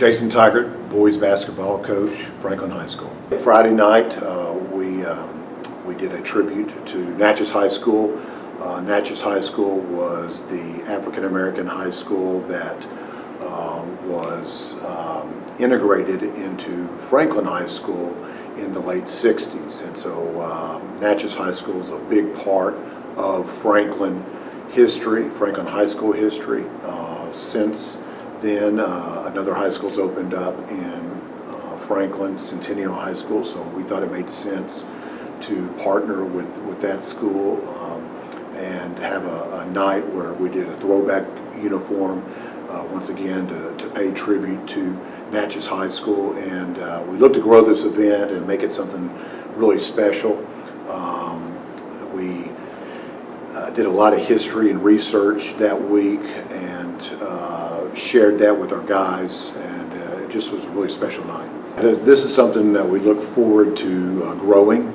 Jason Tigert, boys basketball coach, Franklin High School. Friday night, we did a tribute to Natchez High School. Natchez High School was the African American high school that was integrated into Franklin High School in the late 60s. And so Natchez High School is a big part of Franklin history, Franklin High School history. Since then, another high school's opened up in Franklin, Centennial High School, so we thought it made sense to partner with that school and have a night where we did a throwback uniform, once again to pay tribute to Natchez High School. And we looked to grow this event and make it something really special. We did a lot of history and research that week and shared that with our guys, and it just was a really special night. This is something that we look forward to growing.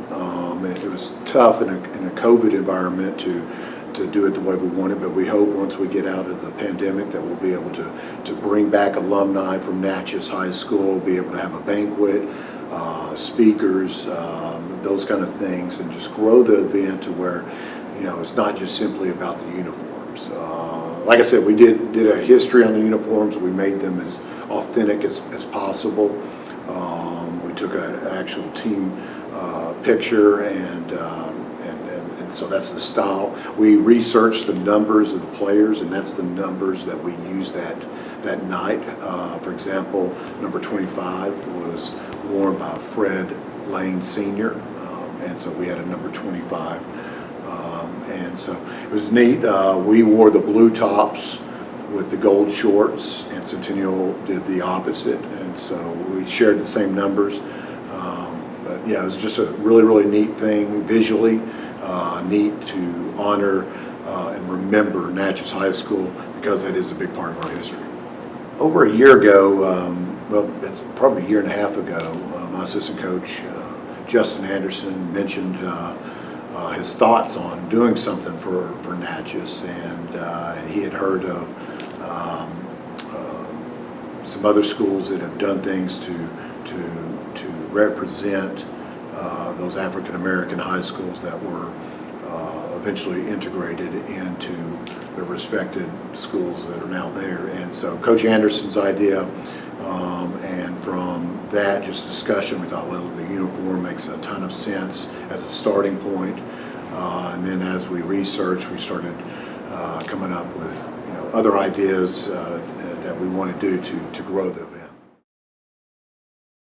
It was tough in a COVID environment to do it the way we wanted, but we hope once we get out of the pandemic that we'll be able to bring back alumni from Natchez High School, be able to have a banquet, speakers, those kind of things, and just grow the event to where, it's not just simply about the uniforms. Like I said, we did a history on the uniforms. We made them as authentic as possible. We took an actual team picture, and so that's the style. We researched the numbers of the players, and that's the numbers that we used that night. For example, number 25 was worn by Fred Lane Sr., and so we had a number 25. And so it was neat. We wore the blue tops with the gold shorts, and Centennial did the opposite, and so we shared the same numbers. But yeah, it was just a really, really neat thing visually, neat to honor and remember Natchez High School, because that is a big part of our history. Over a year ago, well, it's probably a year and a half ago, my assistant coach, Justin Anderson, mentioned his thoughts on doing something for Natchez, and he had heard of some other schools that have done things to represent those African American high schools that were eventually integrated into the respected schools that are now there. And so Coach Anderson's idea, and from that just discussion, we thought, well, the uniform makes a ton of sense as a starting point. And then as we researched, we started coming up with other ideas that we want to do to grow the event.